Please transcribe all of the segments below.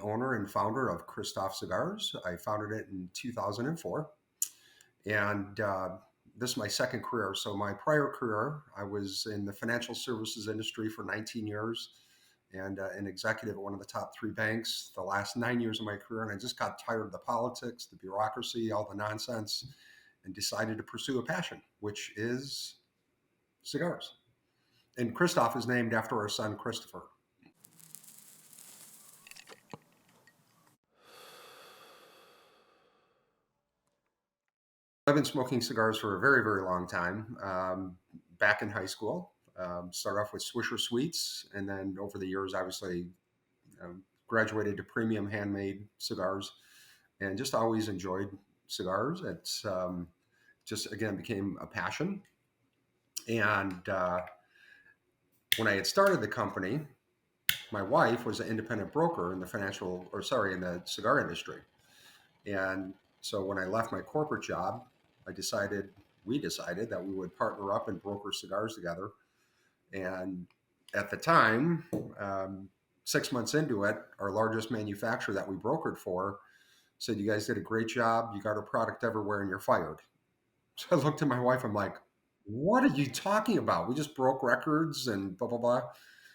owner and founder of Kristoff Cigars. I founded it in 2004. And this is my second career. So, my prior career, I was in the financial services industry for 19 years and an executive at one of the top three banks the last 9 years of my career. And I just got tired of the politics, the bureaucracy, all the nonsense, and decided to pursue a passion, which is cigars. And Kristoff is named after our son, Christopher. I've been smoking cigars for a very, very long time. Back in high school, started off with Swisher Sweets, and then over the years, obviously, graduated to premium handmade cigars, and just always enjoyed cigars. It's just again became a passion. And when I had started the company, my wife was an independent broker in the in the cigar industry. And so when I left my corporate job, we decided that we would partner up and broker cigars together. And at the time, 6 months into it, our largest manufacturer that we brokered for said, "You guys did a great job. You got our product everywhere and you're fired." So I looked at my wife. I'm like, "What are you talking about? We just broke records and blah, blah, blah."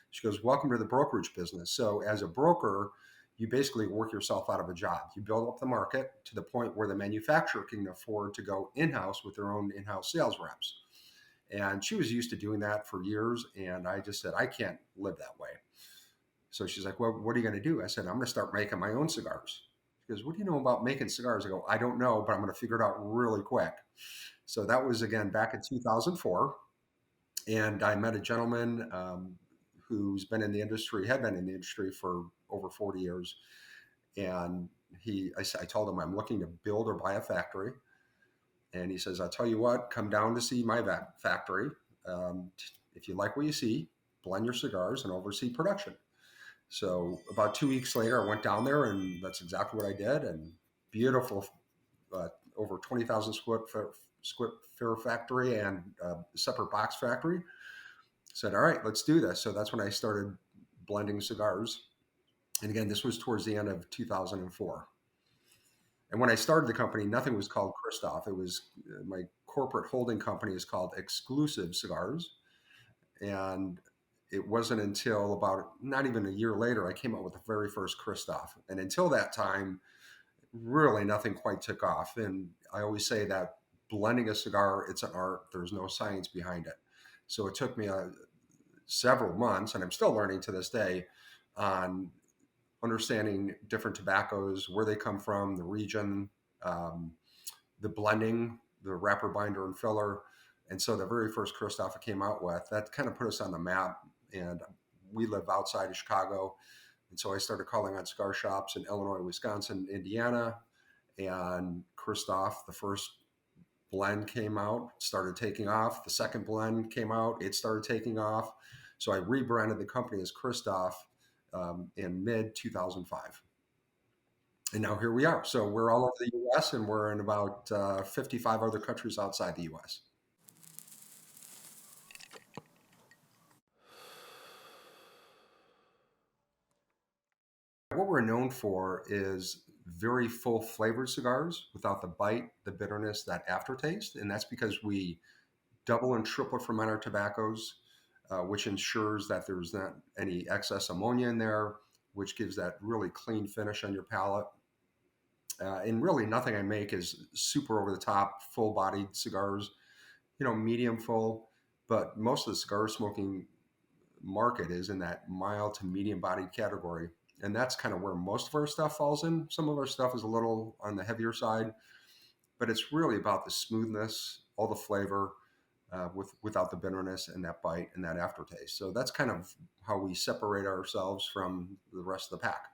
She goes, "Welcome to the brokerage business." So as a broker, you basically work yourself out of a job. You build up the market to the point where the manufacturer can afford to go in-house with their own in-house sales reps. And she was used to doing that for years. And I just said, I can't live that way. So she's like, "Well, what are you going to do?" I said, "I'm going to start making my own cigars." She goes, "What do you know about making cigars?" I go, "I don't know, but I'm going to figure it out really quick." So that was again back in 2004. And I met a gentleman who's been in the industry, had been in the industry for over 40 years. And I told him, "I'm looking to build or buy a factory." And he says, "I'll tell you what, come down to see my factory. If you like what you see, blend your cigars and oversee production." So about 2 weeks later, I went down there, and that's exactly what I did. And beautiful, over 20,000 square foot factory and separate box factory. Said, "All right, let's do this." So that's when I started blending cigars. And again, this was towards the end of 2004. And when I started the company, nothing was called Kristoff. It was my corporate holding company is called Exclusive Cigars. And it wasn't until about not even a year later, I came up with the very first Kristoff. And until that time, really nothing quite took off. And I always say that blending a cigar, it's an art. There's no science behind it. So it took me several months, and I'm still learning to this day, on understanding different tobaccos, where they come from, the region, the blending, the wrapper, binder, and filler. And so the very first Kristoff I came out with, that kind of put us on the map. And we live outside of Chicago. And so I started calling on cigar shops in Illinois, Wisconsin, Indiana. And Kristoff, the first blend came out, started taking off. The second blend came out, it started taking off. So I rebranded the company as Kristoff in mid 2005. And now here we are. So we're all over the US, and we're in about 55 other countries outside the US. What we're known for is very full flavored cigars without the bite, the bitterness, that aftertaste. And that's because we double and triple ferment our tobaccos, which ensures that there's not any excess ammonia in there, which gives that really clean finish on your palate. And really, nothing I make is super over the top, full bodied cigars, medium full. But most of the cigar smoking market is in that mild to medium bodied category. And that's kind of where most of our stuff falls in. Some of our stuff is a little on the heavier side, but it's really about the smoothness, all the flavor, without the bitterness and that bite and that aftertaste. So that's kind of how we separate ourselves from the rest of the pack.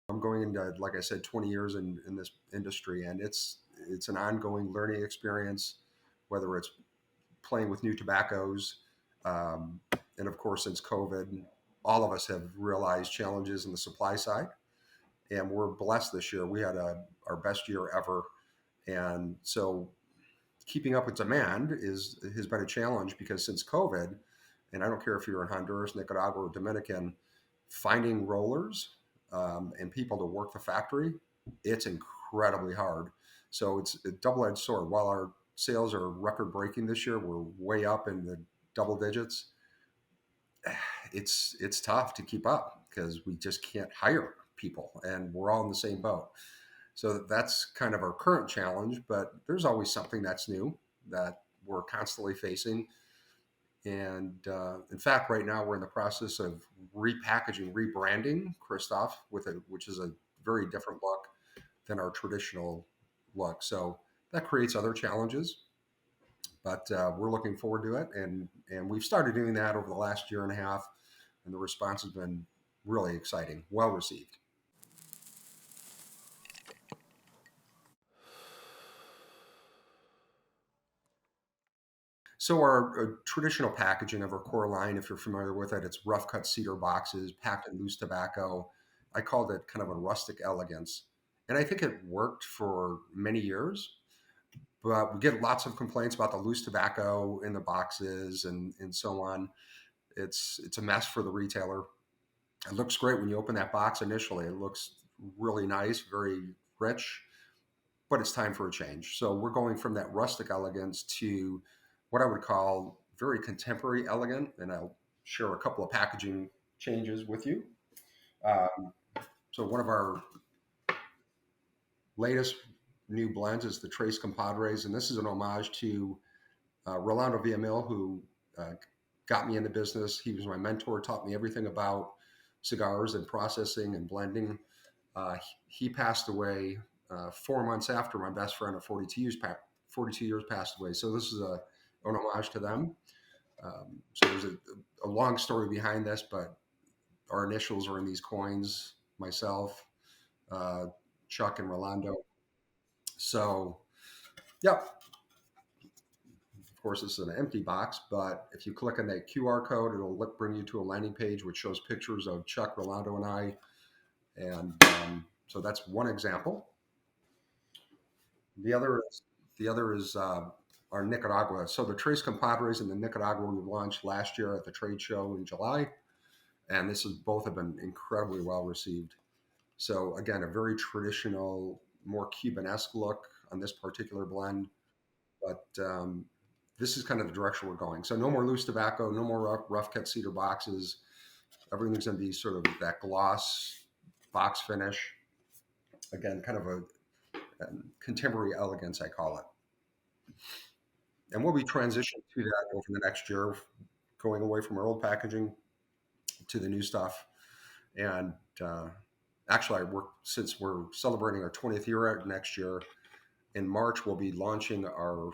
I'm going into, like I said, 20 years in this industry, and it's an ongoing learning experience, whether it's playing with new tobaccos, and of course, since COVID, all of us have realized challenges in the supply side, and we're blessed this year. We had our best year ever, and so keeping up with demand has been a challenge because since COVID, and I don't care if you're in Honduras, Nicaragua, or Dominican, finding rollers and people to work the factory, it's incredibly hard. So it's a double-edged sword. While our sales are record-breaking this year, we're way up in the double digits. It's tough to keep up because we just can't hire people, and we're all in the same boat. So that's kind of our current challenge, but there's always something that's new that we're constantly facing. And in fact, right now we're in the process of repackaging, rebranding Kristoff which is a very different look than our traditional look. So that creates other challenges, but we're looking forward to it. And we've started doing that over the last year and a half, and the response has been really exciting, well received. So our traditional packaging of our core line, if you're familiar with it, it's rough cut cedar boxes packed in loose tobacco. I called it kind of a rustic elegance, and I think it worked for many years. But we get lots of complaints about the loose tobacco in the boxes and so on. It's a mess for the retailer. It looks great when you open that box initially. It looks really nice, very rich, but it's time for a change. So we're going from that rustic elegance to what I would call very contemporary elegant, and I'll share a couple of packaging changes with you. Um, so one of our latest new blends is the Trace Compadres, and this is an homage to Rolando Villamil, who uh, got me into business. He was my mentor, taught me everything about cigars and processing and blending. He passed away 4 months after my best friend of 42 years passed away. So this is an homage to them. So there's a long story behind this, but our initials are in these coins, myself, uh, Chuck, and Rolando. So, yep, of course, this is an empty box, but if you click on that QR code, it'll bring you to a landing page which shows pictures of Chuck, Rolando, and I. And so that's one example. The other is our Nicaragua. So the Tres Compadres and the Nicaragua we launched last year at the trade show in July, and this is both have been incredibly well received. So again, a very traditional, more Cuban-esque look on this particular blend, but this is kind of the direction we're going. So no more loose tobacco, no more rough cut cedar boxes. Everything's going to be sort of that gloss box finish. Again, kind of a contemporary elegance, I call it. And we'll be transitioning to that over the next year, going away from our old packaging to the new stuff. And actually, since we're celebrating our 20th year next year, in March, we'll be launching our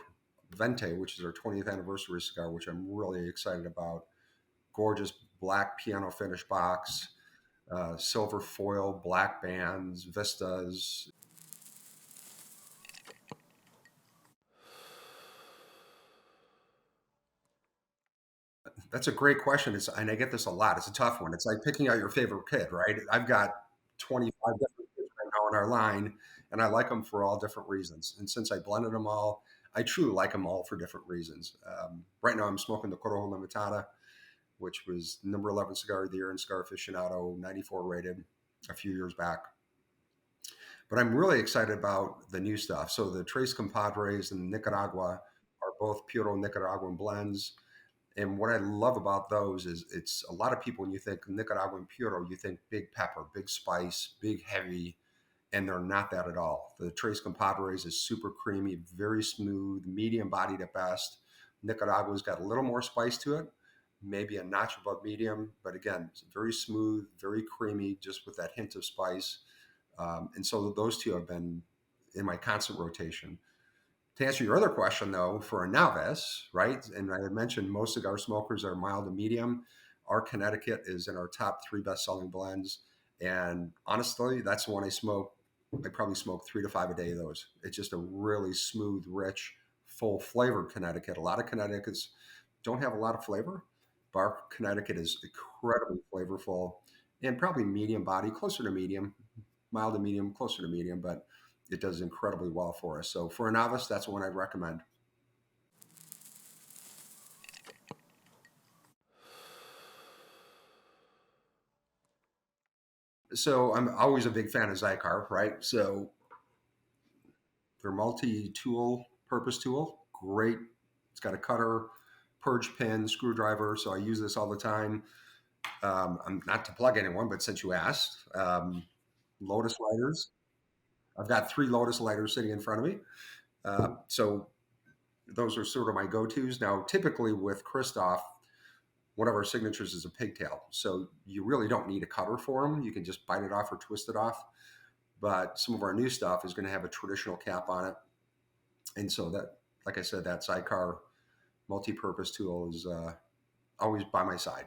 Vente, which is our 20th anniversary cigar, which I'm really excited about. Gorgeous black piano finish box, silver foil, black bands, vistas. That's a great question. And I get this a lot. It's a tough one. It's like picking out your favorite kid, right? I've got 25 different kids right now in our line, and I like them for all different reasons. And since I blended them all, I truly like them all for different reasons. Right now, I'm smoking the Corojo Limitada, which was number 11 cigar of the year in Cigar Aficionado, 94 rated a few years back. But I'm really excited about the new stuff. So the Tres Compadres and Nicaragua are both puro Nicaraguan blends. And what I love about those is it's a lot of people, when you think Nicaraguan puro, you think big pepper, big spice, big heavy, and they're not that at all. The Tres Compadres is super creamy, very smooth, medium bodied at best. Nicaragua's got a little more spice to it, maybe a notch above medium, but again, it's very smooth, very creamy, just with that hint of spice. And so those two have been in my constant rotation. To answer your other question, though, for a novice, right? And I had mentioned most cigar smokers are mild to medium. Our Connecticut is in our top three best-selling blends, and honestly, that's the one I smoke. I probably smoke 3 to 5 a day of those. It's just a really smooth, rich, full flavored Connecticut. A lot of Connecticut's don't have a lot of flavor, but our Connecticut is incredibly flavorful and probably medium body, closer to medium, mild to medium, closer to medium, but it does incredibly well for us. So for a novice, that's one I'd recommend. So I'm always a big fan of Zycar, right? So they're multi-tool, purpose tool, great. It's got a cutter, purge pin, screwdriver. So I use this all the time. I'm not to plug anyone, but since you asked, Lotus lighters. I've got three Lotus lighters sitting in front of me. So those are sort of my go-tos. Now, typically with Kristoff, one of our signatures is a pigtail. So you really don't need a cutter for them. You can just bite it off or twist it off. But some of our new stuff is going to have a traditional cap on it. And so that, like I said, that sidecar multi-purpose tool is always by my side.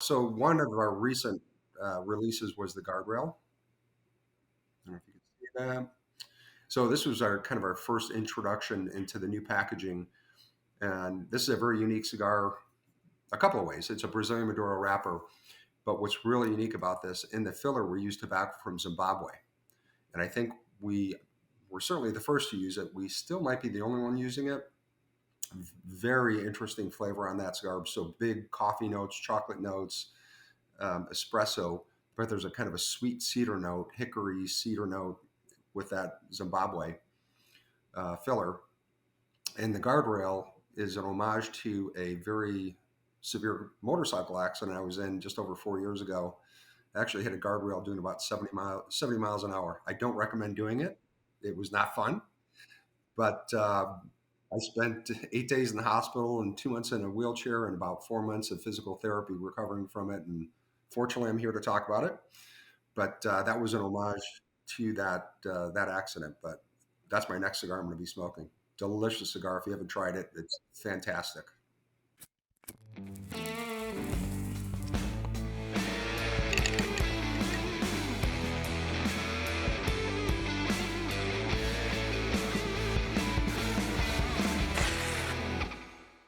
So one of our recent releases was the guardrail. I don't know if you can see that. So this was our kind of our first introduction into the new packaging, and this is a very unique cigar. A couple of ways. It's a Brazilian Maduro wrapper, but what's really unique about this, in the filler, we use tobacco from Zimbabwe, and I think we were certainly the first to use it. We still might be the only one using it. Very interesting flavor on that cigar. So big coffee notes, chocolate notes, espresso, but there's a kind of a sweet cedar note, hickory cedar note with that Zimbabwe filler. And the guardrail is an homage to a very severe motorcycle accident I was in just over 4 years ago. I actually hit a guardrail doing about 70 miles an hour. I don't recommend doing it. It was not fun, but I spent 8 days in the hospital and 2 months in a wheelchair and about 4 months of physical therapy recovering from it. And fortunately, I'm here to talk about it. But that was an homage to that accident. But that's my next cigar I'm going to be smoking. Delicious cigar. If you haven't tried it, it's fantastic.